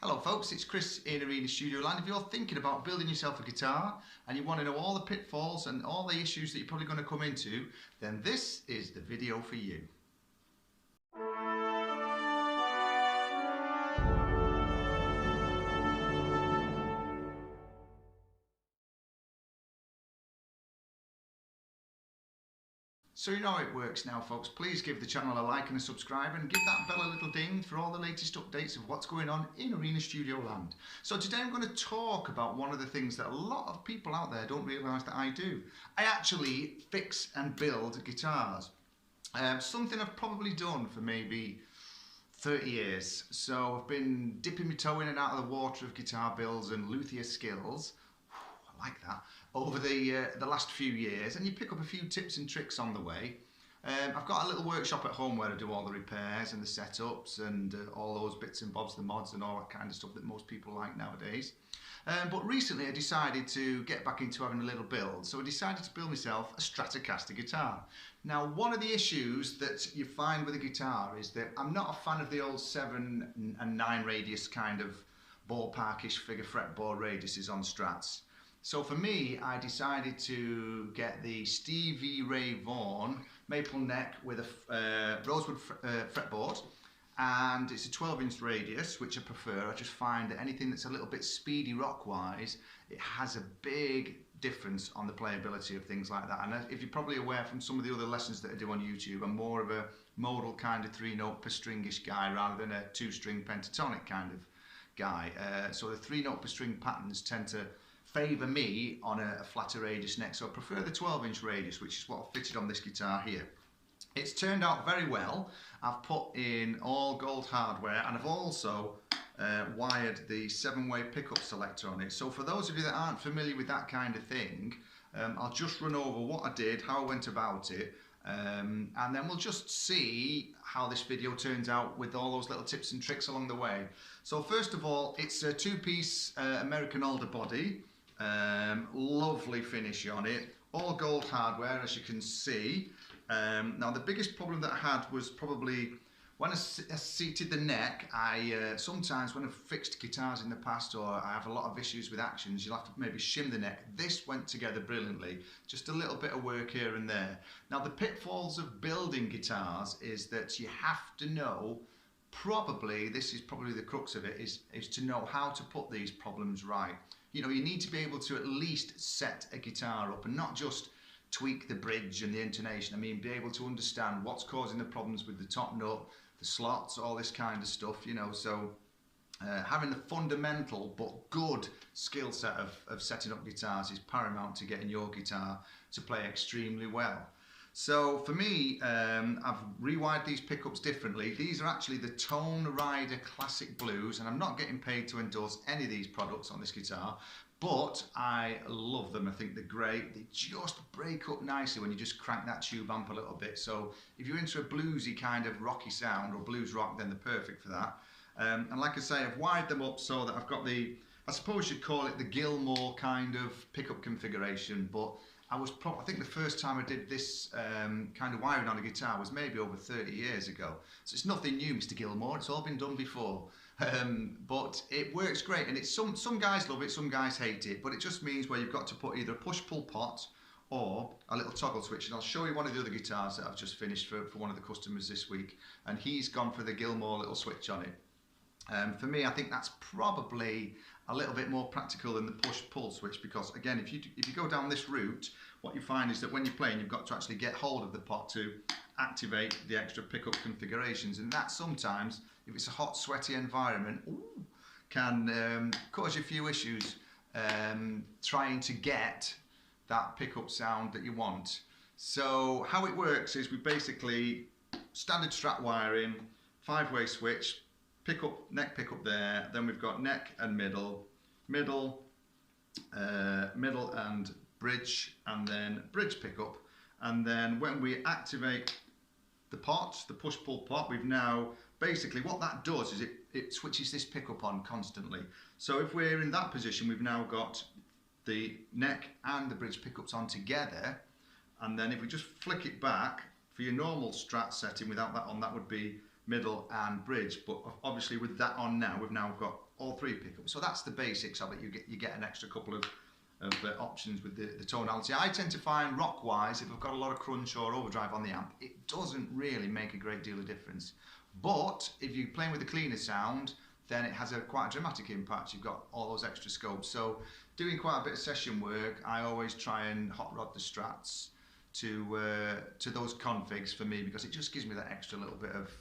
Hello folks, it's Chris in Arena Studio Land. If you're thinking about building yourself a guitar and you want to know all the pitfalls and all the issues that you're probably going to come into, then this is the video for you. So you know how it works now folks. Please give the channel a like and a subscribe and give that bell a little ding for all the latest updates of what's going on in Arena Studio Land. So today I'm going to talk about one of the things that a lot of people out there don't realise that I do. I actually fix and build guitars. Something I've probably done for maybe 30 years. So I've been dipping my toe in and out of the water of guitar builds and luthier skills. I like that, over the last few years, and you pick up a few tips and tricks on the way. I've got a little workshop at home where I do all the repairs and the setups and all those bits and bobs, the mods and all that kind of stuff that most people like nowadays. But recently I decided to get back into having a little build, so I decided to build myself a Stratocaster guitar. Now, one of the issues that you find with a guitar is that I'm not a fan of the old 7 and 9 radius kind of ballparkish figure fretboard radiuses on Strats. So for me, I decided to get the Stevie Ray Vaughan maple neck with a rosewood fretboard, and it's a 12-inch radius, which I prefer. I just find that anything that's a little bit speedy rock-wise, it has a big difference on the playability of things like that. And if you're probably aware from some of the other lessons that I do on YouTube, I'm more of a modal kind of 3-note per stringish guy rather than a 2-string pentatonic kind of guy. So the 3-note per string patterns tend to favour me on a flatter radius neck, so I prefer the 12-inch radius, which is what I've fitted on this guitar here. It's turned out very well. I've put in all gold hardware, and I've also wired the 7-way pickup selector on it. So for those of you that aren't familiar with that kind of thing, I'll just run over what I did, how I went about it, and then we'll just see how this video turns out with all those little tips and tricks along the way. So first of all, it's a 2-piece American alder body. Lovely finish on it, all gold hardware as you can see. Now the biggest problem that I had was probably when I seated the neck. Sometimes when I've fixed guitars in the past, or I have a lot of issues with actions, you'll have to maybe shim the neck. This went together brilliantly, just a little bit of work here and there. Now the pitfalls of building guitars is that you have to know, this is probably the crux of it, is to know how to put these problems right. You know, you need to be able to at least set a guitar up and not just tweak the bridge and the intonation. I mean, be able to understand what's causing the problems with the top note, the slots, all this kind of stuff, you know. So having the fundamental but good skill set of setting up guitars is paramount to getting your guitar to play extremely well. So for me, I've rewired these pickups differently. These are actually the Tone Rider Classic Blues, and I'm not getting paid to endorse any of these products on this guitar, but I love them. I think they're great. They just break up nicely when you just crank that tube amp a little bit. So if you're into a bluesy kind of rocky sound or blues rock, then they're perfect for that. And like I say, I've wired them up so that I've got the, I suppose you'd call it the Gilmore kind of pickup configuration, but I think the first time I did this kind of wiring on a guitar was maybe over 30 years ago. So it's nothing new, Mr. Gilmore, it's all been done before. But it works great, and it's some guys love it, some guys hate it, but it just means where you've got to put either a push-pull pot or a little toggle switch. And I'll show you one of the other guitars that I've just finished for one of the customers this week, and he's gone for the Gilmore little switch on it. For me, I think that's probably a little bit more practical than the push-pull switch, because again, if you go down this route, what you find is that when you're playing, you've got to actually get hold of the pot to activate the extra pickup configurations, and that sometimes, if it's a hot, sweaty environment, can cause you a few issues trying to get that pickup sound that you want. So how it works is we basically standard Strat wiring, 5-way switch, neck pickup there, then we've got neck and middle and bridge, and then bridge pickup. And then when we activate the pot, the push-pull pot, we've now basically, what that does is it switches this pickup on constantly. So if we're in that position, we've now got the neck and the bridge pickups on together, and then if we just flick it back, for your normal Strat setting without that on, that would be middle and bridge, but obviously with that on now, we've now got all three pickups. So that's the basics of it. You get an extra couple of options with the tonality. I tend to find rock-wise, if I've got a lot of crunch or overdrive on the amp, it doesn't really make a great deal of difference. But if you're playing with a cleaner sound, then it has quite a dramatic impact. You've got all those extra scopes. So doing quite a bit of session work, I always try and hot rod the Strats to those configs for me, because it just gives me that extra little bit of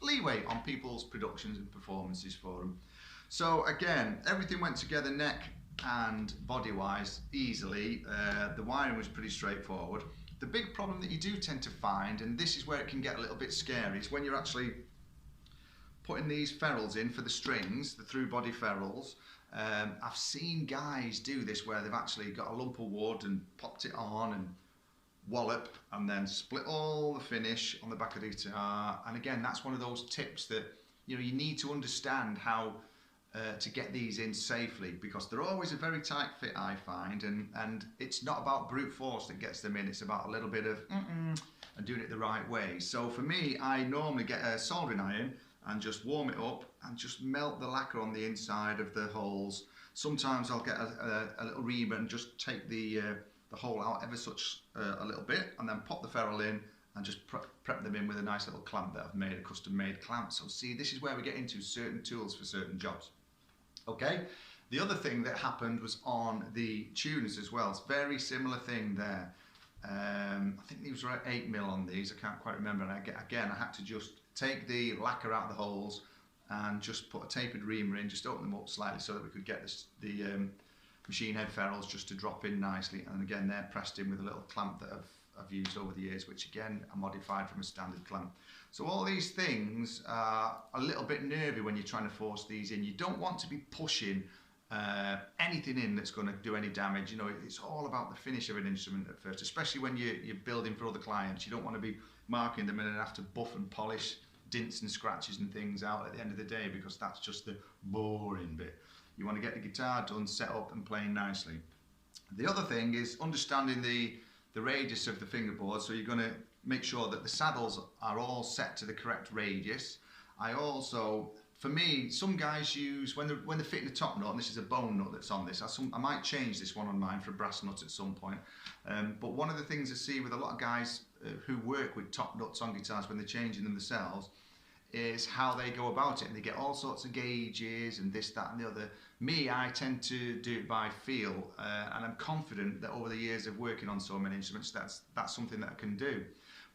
leeway on people's productions and performances for them. So again, everything went together neck and body wise easily. The wiring was pretty straightforward. The big problem that you do tend to find, and this is where it can get a little bit scary, is when you're actually putting these ferrules in for the strings, the through body ferrules. I've seen guys do this where they've actually got a lump of wood and popped it on and wallop and then split all the finish on the back of the guitar. And again, that's one of those tips that you need to understand how to get these in safely, because they're always a very tight fit, I find, and it's not about brute force that gets them in, it's about a little bit of and doing it the right way. So for me, I normally get a soldering iron and just warm it up and just melt the lacquer on the inside of the holes. Sometimes I'll get a little reamer and just take the hole out ever such a little bit, and then pop the ferrule in and just prep them in with a nice little clamp that I've made, a custom made clamp. So see, this is where we get into certain tools for certain jobs. Okay, the other thing that happened was on the tuners as well. It's a very similar thing there. I think these were 8mm on these, I can't quite remember. And again, I had to just take the lacquer out of the holes and just put a tapered reamer in, just open them up slightly so that we could get the machine head ferrules just to drop in nicely. And again, they're pressed in with a little clamp that I've used over the years, which again I modified from a standard clamp. So all these things are a little bit nervy when you're trying to force these in. You don't want to be pushing anything in that's going to do any damage. It's all about the finish of an instrument at first, especially when you're building for other clients. You don't want to be marking them and then have to buff and polish dints and scratches and things out at the end of the day, because that's just the boring bit. You want to get the guitar done, set up and playing nicely. The other thing is understanding the radius of the fingerboard. So you're going to make sure that the saddles are all set to the correct radius. I also, for me, some guys use, when they're fitting a top nut, and this is a bone nut that's on this, I might change this one on mine for a brass nut at some point. But one of the things I see with a lot of guys who work with top nuts on guitars when they're changing them themselves is how they go about it, and they get all sorts of gauges and this, that and the other. Me, I tend to do it by feel, and I'm confident that over the years of working on so many instruments, that's something that I can do.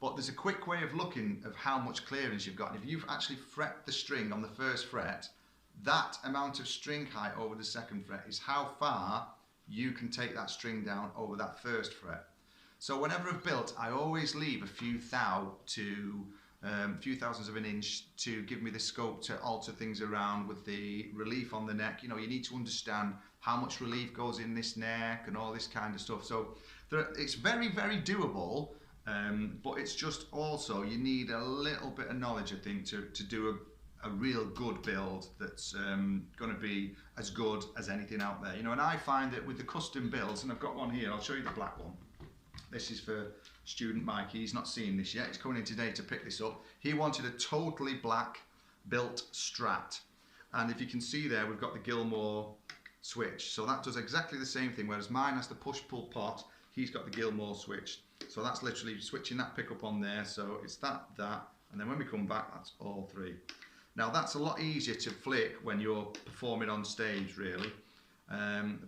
But there's a quick way of looking of how much clearance you've got. And if you've actually fret the string on the first fret, that amount of string height over the second fret is how far you can take that string down over that first fret. So whenever I've built, I always leave a few thousandths of an inch to give me the scope to alter things around with the relief on the neck. You need to understand how much relief goes in this neck and all this kind of stuff. So it's very, very doable, but it's just also, you need a little bit of knowledge, I think, to do a real good build that's going to be as good as anything out there. And I find that with the custom builds, and I've got one here, I'll show you the black one. This is for student Mikey. He's not seen this yet. He's coming in today to pick this up. He wanted a totally black built Strat. And if you can see there, we've got the Gilmore switch. So that does exactly the same thing. Whereas mine has the push-pull pot, he's got the Gilmore switch. So that's literally switching that pickup on there. So it's that, and then when we come back, that's all three. Now that's a lot easier to flick when you're performing on stage, really.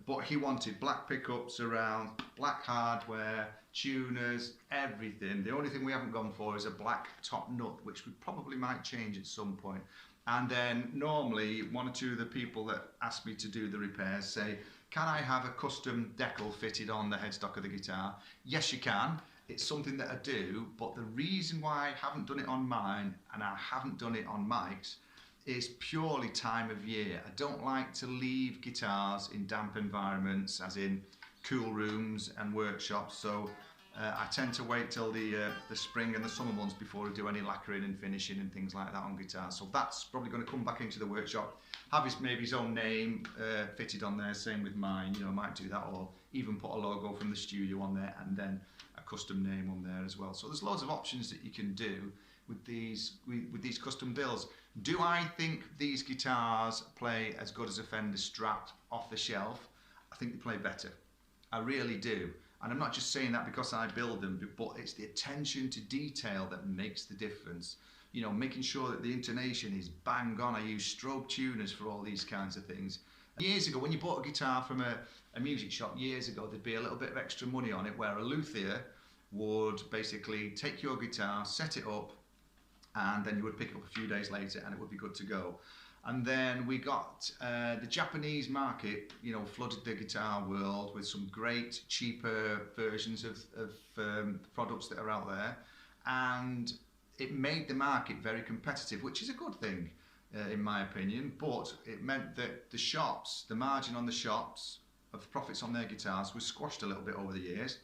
But he wanted black pickups around, black hardware, tuners, everything. The only thing we haven't gone for is a black top nut, which we probably might change at some point. And then normally one or two of the people that ask me to do the repairs say, can I have a custom decal fitted on the headstock of the guitar? Yes, you can. It's something that I do, but the reason why I haven't done it on mine and I haven't done it on Mike's is purely time of year. I don't like to leave guitars in damp environments, as in cool rooms and workshops, so I tend to wait till the spring and the summer months before I do any lacquering and finishing and things like that on guitars. So that's probably going to come back into the workshop, have maybe his own name fitted on there, same with mine. I might do that, or even put a logo from the studio on there and then a custom name on there as well. So there's loads of options that you can do with these custom builds. Do I think these guitars play as good as a Fender Strat off the shelf? I think they play better. I really do. And I'm not just saying that because I build them, but it's the attention to detail that makes the difference. You know, making sure that the intonation is bang on. I use strobe tuners for all these kinds of things. Years ago, when you bought a guitar from a music shop years ago, there'd be a little bit of extra money on it, where a luthier would basically take your guitar, set it up, and then you would pick it up a few days later and it would be good to go. And then we got the Japanese market, you know, flooded the guitar world with some great cheaper versions of products that are out there, and it made the market very competitive, which is a good thing in my opinion. But it meant that the shops, the margin on the shops of the profits on their guitars was squashed a little bit over the years,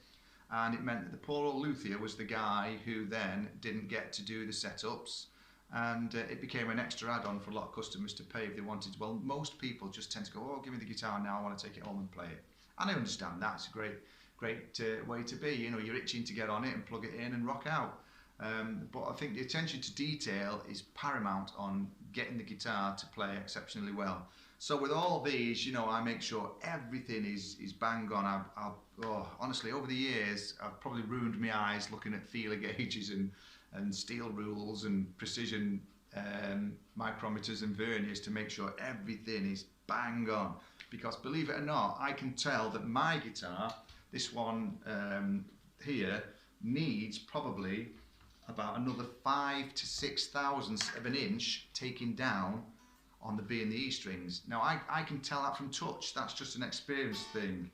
and it meant that the poor old luthier was the guy who then didn't get to do the setups. And it became an extra add-on for a lot of customers to pay if they wanted. Well, most people just tend to go, oh, give me the guitar now, I want to take it home and play it. And I understand that. It's a great way to be. You know, you're itching to get on it and plug it in and rock out. But I think the attention to detail is paramount on getting the guitar to play exceptionally well. So with all these, you know, I make sure everything is bang on. Honestly, over the years, I've probably ruined my eyes looking at feeler gauges and steel rules and precision micrometers and verniers to make sure everything is bang on. Because believe it or not, I can tell that my guitar, this one here, needs probably about another 5 to 6 thousandths of an inch taken down on the B and the E strings. Now I can tell that from touch, that's just an experience thing.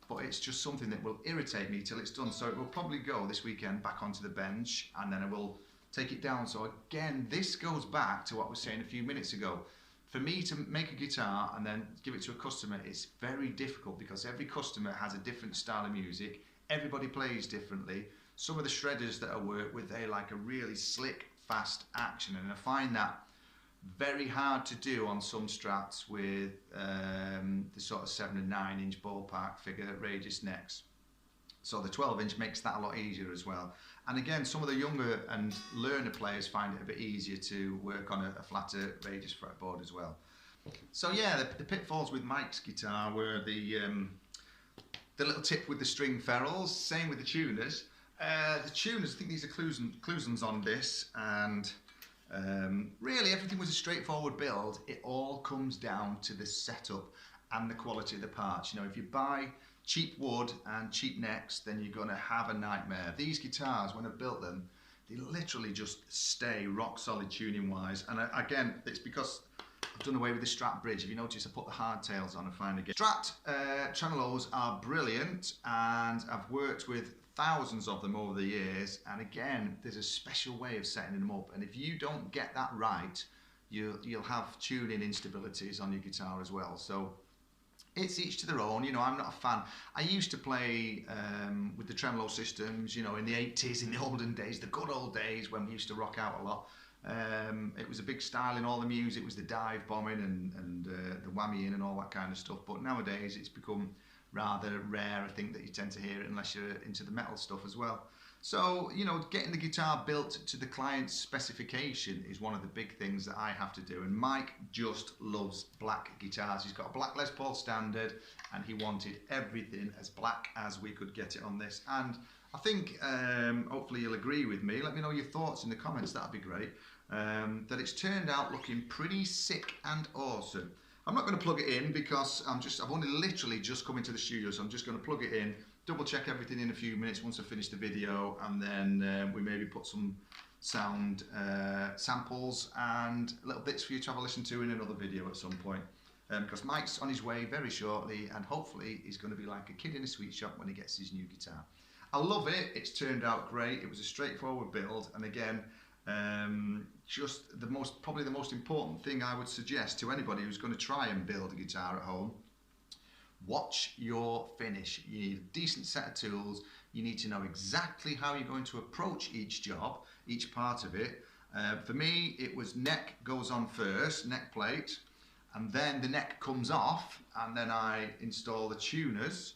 But it's just something that will irritate me till it's done. So it will probably go this weekend back onto the bench, and then I will take it down. So again, this goes back to what I was saying a few minutes ago. For me to make a guitar and then give it to a customer, it's very difficult because every customer has a different style of music. Everybody plays differently. Some of the shredders that I work with, they like a really slick, fast action, and I find that very hard to do on some Strats with the sort of 7 and 9 inch ballpark figure radius necks. So the 12 inch makes that a lot easier as well. And again, some of the younger and learner players find it a bit easier to work on a flatter radius fretboard as well. So yeah, the Pitfalls with Mike's guitar were the little tip with the string ferrules. Same with the tuners. The tuners, I think these are Clusons on this, and really everything was a straightforward build. It all comes down to the setup and the quality of the parts. You know, if you buy cheap wood and cheap necks, then you're going to have a nightmare. These guitars, when I built them, they literally just stay rock solid tuning wise. And again, it's because I've done away with the Strat bridge. If you notice, I put the hardtails on and find again. Strat tremolos are brilliant, and I've worked with thousands of them over the years, and again, there's a special way of setting them up, and if you don't get that right, you'll have tuning instabilities on your guitar as well. So it's each to their own. You know, I'm not a fan. I used to play with the tremolo systems, you know, in the 80s, in the olden days, the good old days when we used to rock out a lot. It was a big style in all the music. It was the dive bombing and the whammy-in and all that kind of stuff, but nowadays it's become rather rare, I think, that you tend to hear it unless you're into the metal stuff as well. So, you know, getting the guitar built to the client's specification is one of the big things that I have to do. And Mike just loves black guitars. He's got a black Les Paul Standard, and he wanted everything as black as we could get it on this. And I think, hopefully you'll agree with me. Let me know your thoughts in the comments, that'd be great. That it's turned out looking pretty sick and awesome. I'm not going to plug it in because I've only literally just come into the studio, so I'm just going to plug it in, double check everything in a few minutes once I finish the video, and then we maybe put some sound samples and little bits for you to have a listen to in another video at some point. Because Mike's on his way very shortly, and hopefully he's going to be like a kid in a sweet shop when he gets his new guitar. I love it, it's turned out great, it was a straightforward build, and again, just probably the most important thing I would suggest to anybody who's going to try and build a guitar at home: watch your finish. You need a decent set of tools. You need to know exactly how you're going to approach each job, each part of it. For me, it was neck goes on first, neck plate, and then the neck comes off, and then I install the tuners.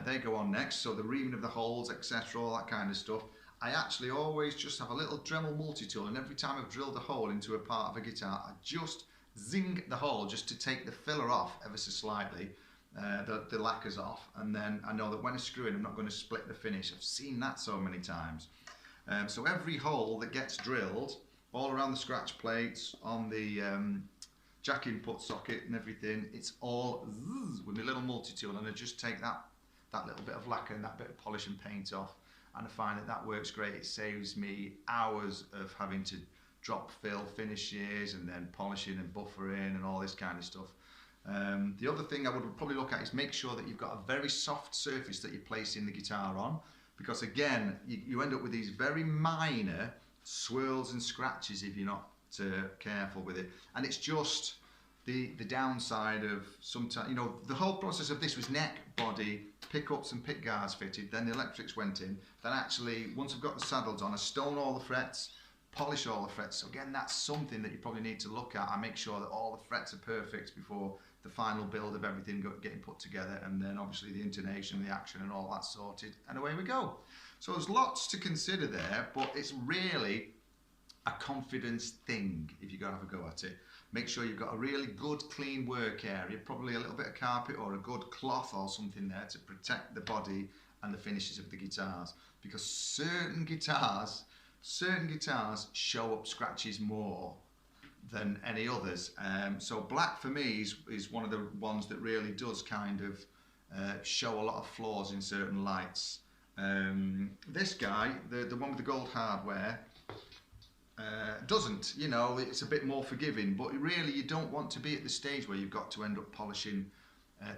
They go on next, so the reaming of the holes, etc., all that kind of stuff. I actually always just have a little Dremel multi-tool, and every time I've drilled a hole into a part of a guitar, I just zing the hole just to take the filler off ever so slightly, the lacquers off, and then I know that when I screw in, I'm not going to split the finish. I've seen that so many times. So every hole that gets drilled, all around the scratch plates, on the jack input socket and everything, it's all with my little multi-tool, and I just take that little bit of lacquer and that bit of polish and paint off, and I find that works great. It saves me hours of having to drop fill finishes and then polishing and buffering and all this kind of stuff. The other thing I would probably look at is make sure that you've got a very soft surface that you're placing the guitar on, because again, you end up with these very minor swirls and scratches if you're not careful with it, and it's just the downside of sometimes, you know, the whole process of this was neck, body, pickups and pick guards fitted, then the electrics went in, then actually once I've got the saddles on, I stone all the frets, polish all the frets. So again, that's something that you probably need to look at. I make sure that all the frets are perfect before the final build of everything getting put together, and then obviously the intonation, the action and all that sorted, and away we go. So there's lots to consider there, but it's really a confidence thing if you're going to have a go at it. Make sure you've got a really good clean work area, probably a little bit of carpet or a good cloth or something there to protect the body and the finishes of the guitars, because certain guitars show up scratches more than any others. So black for me is one of the ones that really does kind of show a lot of flaws in certain lights. This guy, the one with the gold hardware, doesn't, you know, it's a bit more forgiving, but really you don't want to be at the stage where you've got to end up polishing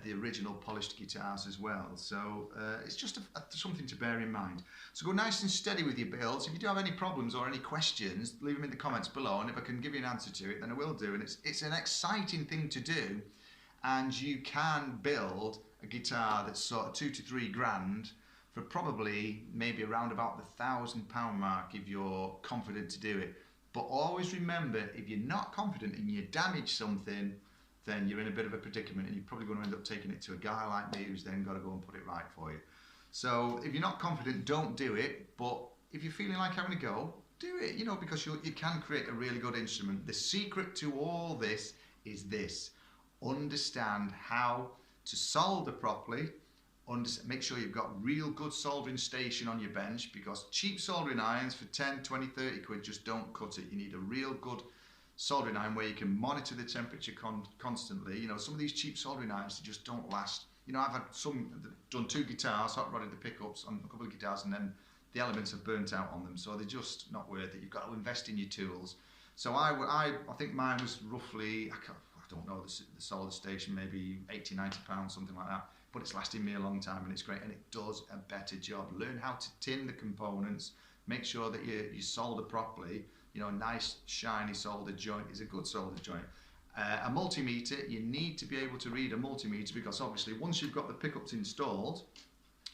the original polished guitars as well. So it's just something to bear in mind. So go nice and steady with your builds. If you do have any problems or any questions, leave them in the comments below, and if I can give you an answer to it, then I will do. And it's an exciting thing to do, and you can build a guitar that's sort of £2 to £3 grand for probably maybe around about the £1,000 mark if you're confident to do it. But always remember, if you're not confident and you damage something, then you're in a bit of a predicament, and you're probably going to end up taking it to a guy like me who's then got to go and put it right for you. So if you're not confident, don't do it, but if you're feeling like having a go, do it, you know, because you can create a really good instrument. The secret to all this is this: understand how to solder properly. Make sure you've got real good soldering station on your bench, because cheap soldering irons for 10, 20, 30 quid just don't cut it. You need a real good soldering iron where you can monitor the temperature constantly. You know, some of these cheap soldering irons, they just don't last. You know, I've had done 2 guitars, hot rodded the pickups on a couple of guitars, and then the elements have burnt out on them, so they're just not worth it. You've got to invest in your tools. So I think mine was roughly, I don't know the solder station, maybe 80, 90 pounds, something like that. But it's lasting me a long time, and it's great, and it does a better job. Learn how to tin the components. Make sure that you solder properly. You know, a nice shiny solder joint is a good solder joint. A multimeter, you need to be able to read a multimeter, because obviously once you've got the pickups installed,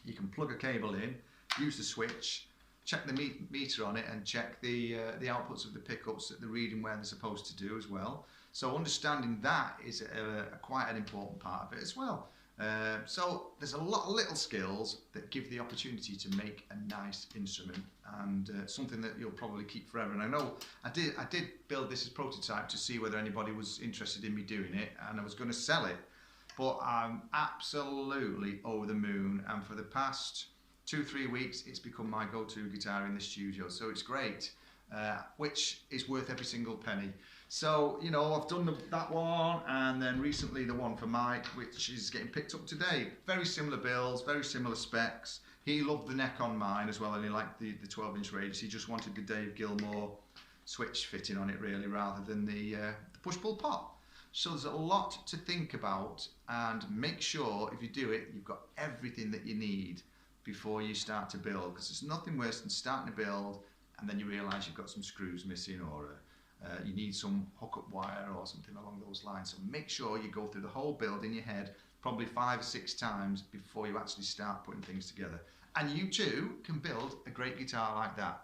you can plug a cable in, use the switch, check the meter on it, and check the outputs of the pickups that they're reading where they're supposed to do as well. So understanding that is quite an important part of it as well. So there's a lot of little skills that give the opportunity to make a nice instrument, and something that you'll probably keep forever. And I know I did build this as prototype to see whether anybody was interested in me doing it, and I was going to sell it, but I'm absolutely over the moon, and for the past 2-3 weeks it's become my go-to guitar in the studio, so it's great, which is worth every single penny. So, you know, I've done that one, and then recently the one for Mike, which is getting picked up today. Very similar builds, very similar specs. He loved the neck on mine as well, and he liked the 12-inch radius. He just wanted the Dave Gilmour switch fitting on it, really, rather than the push-pull pot. So there's a lot to think about, and make sure if you do it, you've got everything that you need before you start to build, because there's nothing worse than starting to build and then you realise you've got some screws missing, or you need some hookup wire or something along those lines. So make sure you go through the whole build in your head probably 5 or 6 times before you actually start putting things together. And you too can build a great guitar like that.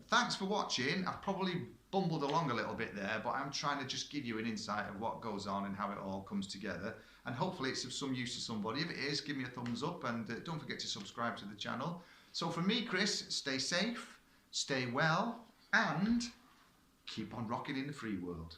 Thanks for watching. I've probably bumbled along a little bit there, but I'm trying to just give you an insight of what goes on and how it all comes together, and hopefully it's of some use to somebody. If it is, give me a thumbs up, and don't forget to subscribe to the channel. So from me, Chris, stay safe, stay well, and keep on rocking in the free world.